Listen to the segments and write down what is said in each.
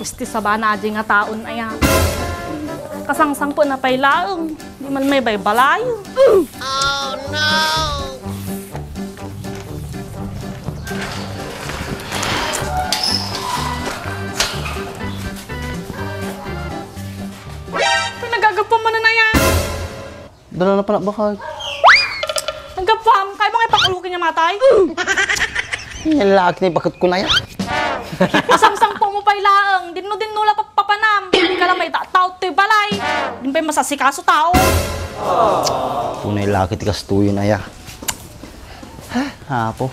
isti sa banadi nga taon aya. Kasangsang po na pailaong, di man may baybalayo. Oh no! Pinagagapon mo na na yan. Dala na pala bakit? Nagapam, kaya mo nga ipakulukin niya matay? Nilalaki na bakit ko na yan? Kasangsang po mo pailaang, dinula papanam. Hindi ka lang may tao to'y balay. Hindi pa yung masasikaso tao. Tunay laki tikas tuyo na ya. Hapo.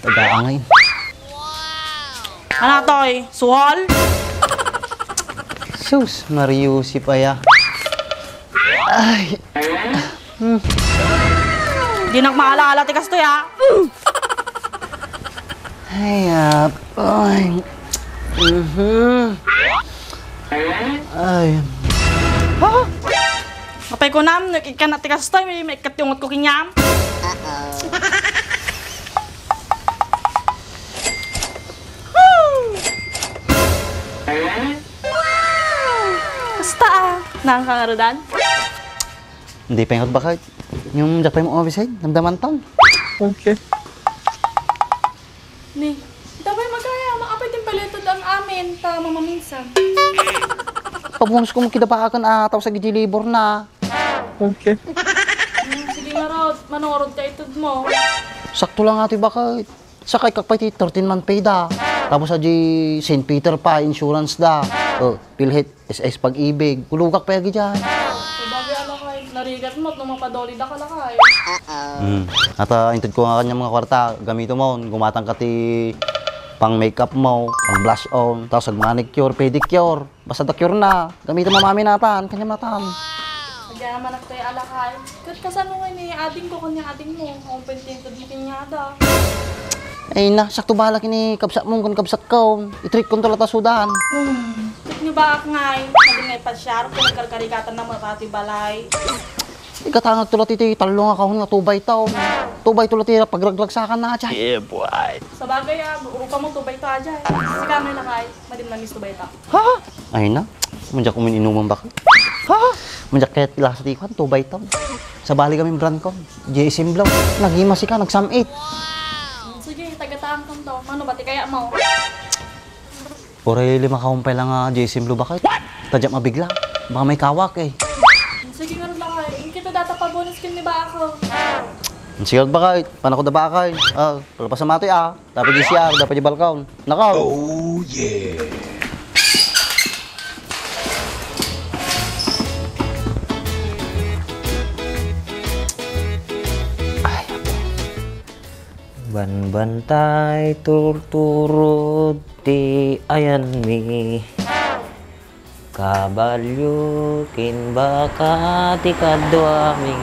Tagaangay. Ano to'y? Suhol? Sus, Mariusi pa ya. Ay. Di nagmaalala tikas to'y ha. Ay, ay. Ay. Ha? Kapay ko nam, nakikanat tikas to'y, may katyungot ko kinyam. Basta nakakangaradan. Hindi pa yung bakit. Yung jakpay mo office namdaman taon. Okay. Ni, dabay magaya, maapay din palitod ang amin pa mamaminsan. Pagbunos ko mo kidapakan ataw sa gijilibor na. Okay. Sige nga Rod, manorod ka itod mo. Sakto lang ati bakit. Sakay kakpay ti 13-month pay da. Tapos sa St. Peter pa, insurance da. Pilhit, SS Pag-ibig. Kulugak pa yagi dyan. Sabagay alakay, narigat mo't nung mapadoli da kalakay. At intod ko nga kanya mga kwarta. Gamito mo, gumatang ka ti pang makeup mo, pang blush on, tapos manicure, pedicure. Basta da cure na. Gamito mo mami natan, kanya natan. Kaya naman ako tayo alakay. Kat kasano nga ni ading ko kanya ading mo. Ang pentintod mo kinyada. Ay na, sakto balak ini kabsat mong kung kabsat ko. I-treat ko tulad sudan. Tit nyo ba ak ngay? Naging ngay pasyar kung nagkarkarikatan na matati balay. Ikatangag tulad iti talong nga kahon nga tubay taon. Tubay tulad iti pagragragsakan na dyan. Yeah, boy. Sa bagay urupa mo tubay ta dyan. Si kami lakay, madim na mis tubay ta. Ha? Ay na, manjak kumin inuman bakit? Ha? Manjak kaya tila sa tikwan, tubay taon. Sa bali kami brand ko, JSM Blow. Nagimasi ka, nagsam-8. Sige, tagataan kang to. Mano ba, ti kaya mo? Pure 5 kahumpay lang nga JSM Blue bakit? Tadyak mabigla, baka may kawak eh. Sige nga rin lakay, yung kita data pa bonus kin ni ba ako? Sige bakit? Paano ko da bakay? Palapas sa matoy dapat di siya, dapat di balkaw. Nakaw! Oh yeah! Banbantay turturod ti ayan mi kabalyo kin baka ti kadwa mi.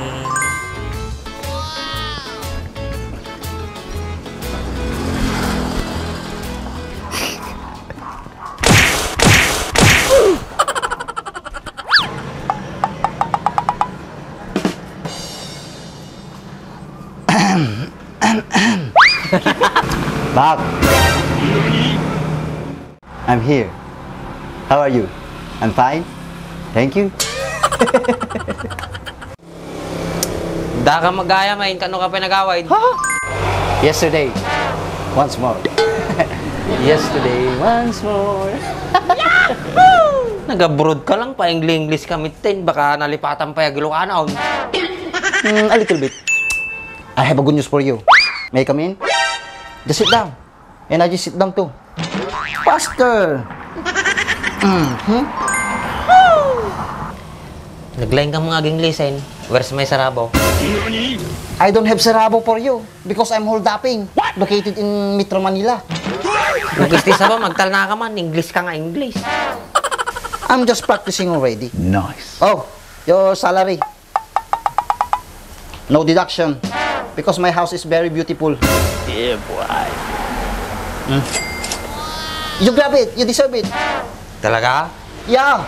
Bak! I'm here. How are you? I'm fine. Thank you. Da ka magaya main kano ka pinagaway? Yesterday, once more. Yesterday, once more. Nag-abroad ka lang pa English kami tin baka nalipatan pa yung Ilocano. A little bit. I have a good news for you. May I come in? Just sit down. And I just sit down too. Faster! Naglain ka mga English where's my sarabo? I don't have Sarabo for you because I'm hold upping. Located in Metro Manila. Kung gusto ba magtalna ka man, English ka nga English. I'm just practicing already. Nice. Oh, your salary. No deduction. Because my house is very beautiful. Yeah, boy. You grab it. You deserve it. Talaga? Yeah.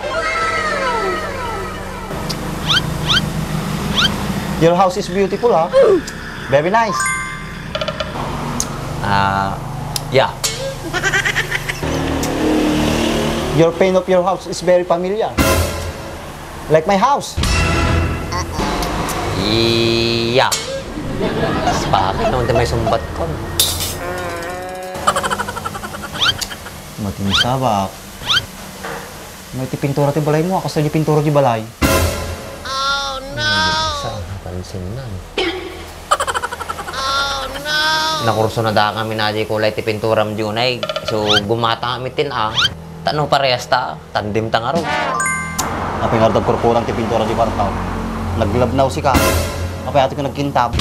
Your house is beautiful, huh? Very nice. Yeah. Your pain of your house is very familiar. Like my house. Iya. Bakit naman tayo may sumbat ko? Matindi sabak. May ti pintura ti balay mo, kasi di pintura di balay. Sa pansin na. Nakurso na da kami na di kulay ti pinturam junay. So gumata kami tin Tanong parehas ta, tandim ta nga ro. Apay nga rin kurkurang ti pintura di bartaw. Naglabnaw si ka. Apay ati ko nagkintab.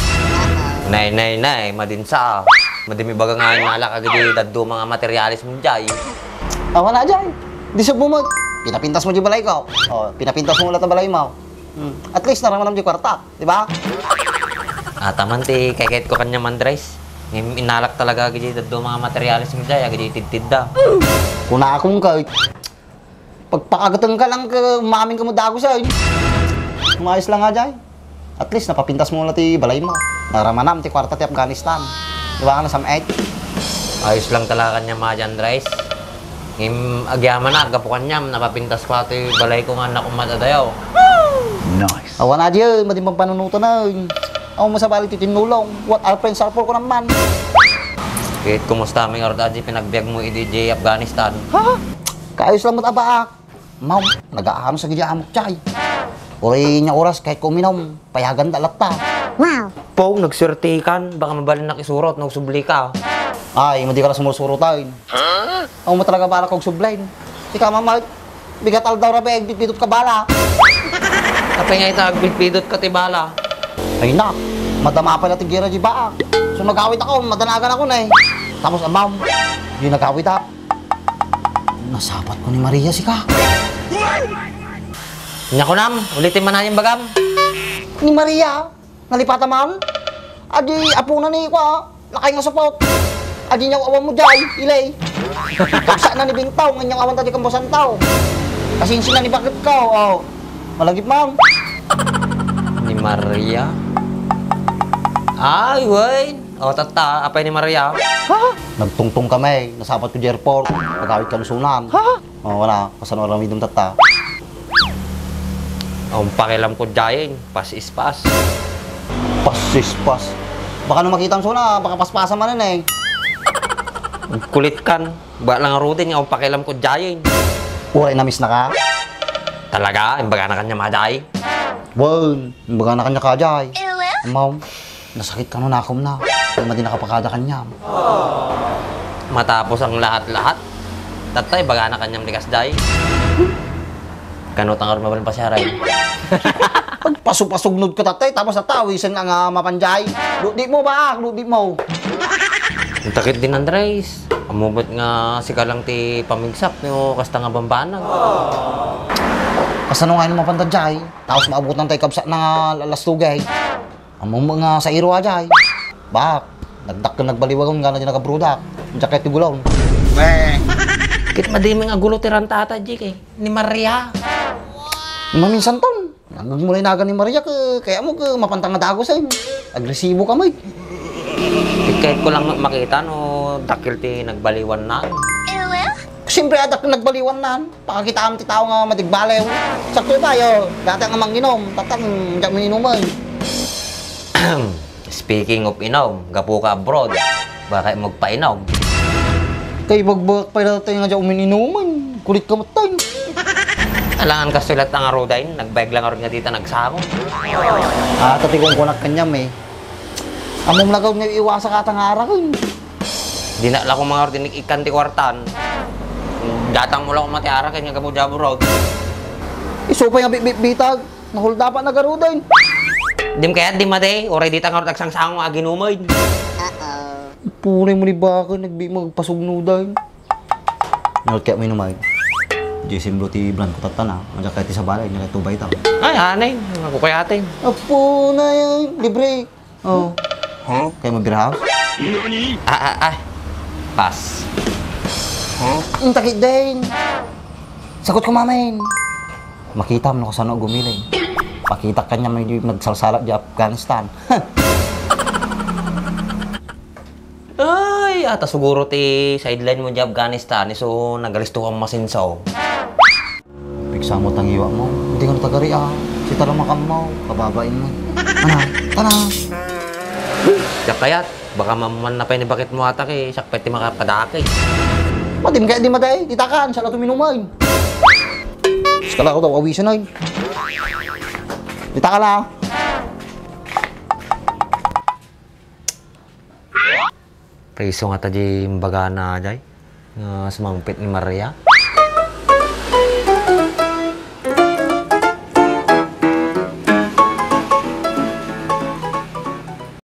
Nay, madinsa. Madimi baga nga yung malak agad daddo mga materialis mo jay. Awa na dyan. Di sa bumag. Pinapintas mo di balay ko. O, pinapintas mo ulit ang balay mo. At least naraman di kwarta. Di ba? Taman ti kayakit ko kanya mandres. Inalak talaga agad daddo mga materialis mo jay agad tidtid da. Kuna akong kahit. Pagpakagatang ka lang, maming ka mo dago sa'yo. Umayos lang nga dyan. At least napapintas mo ulit ti balay mo. Naramanam ti kwarta ti Afghanistan. Di ba ka na sa maed? Ayos lang talaga kanya mga dyan, Dres. Agyaman na, gapukan niya, napapintas ko ito yung balay ko nga na kumatadayaw. Nice. Awa na dyan, madimbang panunutan na. Ako masabali titinulong. What our friends are for ko naman. Kahit kumusta may ordaji, pinagbiag mo i-DJ Afghanistan. Ha? Kaayos lang matabaak. Ma'am, nag-aaham sa gidya amok chay. Uri niya oras kahit kuminom, payagan dalat ta. Pong, nagsurtikan, baka mabalin na kisurot, nagsubli ka. Ay, hindi ka na sumusurutain. Ako mo talaga bala kong subline. Ika mama, bigat al daw rabe, bitbidot ka bala. Kapag nga itag, bilpidot ka tibala. Ay na, madama pa natin gira di baak. So nag-awit ako, madanagan ako na eh. Tapos ma'am, di nag-awit ako. Nasapat ko ni Maria si ka. Nyako nam, ulitin man na yung bagam. Ni Maria, nalipata man. Adi, apo na ni ko, lakay nga support. Adi niya awan mo jay, ilay. Kapsa na ni Bingtaw, nganyang awan tadi kang bosan tao. Kasinsin na ni bakit ka, oh. Malagip ma'am. Ni Maria? Ay, wait. O, tata, apay ni Maria. Ha? Nagtungtong kami, nasapat ko di airport, pagkawit ka nusunan. Ha? Oh, wala, kasano lang midong tata. Ang pakilam ko dyan, pas is pas. Pas. Baka nung makita ang suna, baka paspasa man eh. Kulit kan, ba lang ang routine, ang pakilam ko dyan. Uray na miss na ka? Talaga, imbaga na kanya maday. Well, baga na kanya kajay. Ma'am, nasakit ka nun akom na. Hindi mo din nakapakada kanya. Matapos ang lahat-lahat, tatay, baga na kanyang likas day. Kanot ang armaban pa siya rin. Pagpasog-pasugnod ka tatay, tapos natawisan nga nga mapanjay. Ludi mo ba? Ludi mo. Ang takit din, Andres. Amubot nga si Kalang ti pamigsap, no, kasta nga bambanag. Kasano nga yung mapanjay, tapos maabot ng tayo kapsa na lalastugay. Among mga sa iro ajay. Bak, nagdak ka nagbaliwagon nga na din nakabrudak. Yung jacket ti gulong. Kit madiming agulo ti rantata, Jik eh. Ni Maria. Maminsan ton, nagmulay naga ni Maria kaya mo mapantang na dago sa'yo. Agresibo ka mo eh. Kahit ko lang makita, no, dakil ti nagbaliwan na. Siyempre adak na nagbaliwan na. Pakakitaan ti tao nga matigbalew. Sakto tayo, dati ang manginom, tatang diyak mininuman. Speaking of inom, gapo ka abroad. Baka magpainom. Kay bagbak pa natin nga diyak mininuman. Kulit ka matay. Alangan ka sulat ang arodain, nagbayag lang nga dito nagsako. Tatikong ko na kanyam eh. Among lagaw niya iwasa ka tangara ko. Di na lang ko mga ordinik ikan ti kwartan. Datang mo lang kung matiara kaya nga gamo jabo road. Isupay nga bitag, nahulda pa nagarudain. Dim kaya di mate, oray di tang ordag sang-sango aginumoy. Punay mo ni baka, nagbi magpasugnudain. Nalot kaya minumay. Jason Bro ti brand ko tatan Manja kaya ti sa balay, niya kaya tubay tao. Ay, anay, ako kaya atin. Apo na yan, libre. Oh. Huh? Kaya mo beer house? Pass. Ang takit din. Sagot ko mamain. Makita mo na kung saan ako gumiling. Pakita kanya may nagsalsala di Afghanistan. Ay, Ay, ata siguro ti sideline mo di Afghanistan. So, nagalisto kang masinsaw. Piksa mo tangiwa mo. Hindi ka natagari Si talamakam mo. Kababain mo. Tana. Diyak kayat, baka maman na pa ni bakit mo atak eh. Sakpet ti makapadaki. Madim kaya di maday. Titakan. Siya lang tuminumay. Skala ko daw. Awisan ay. Titaka lang. Preso nga ta di mbaga na jay. Sumampit ni Maria.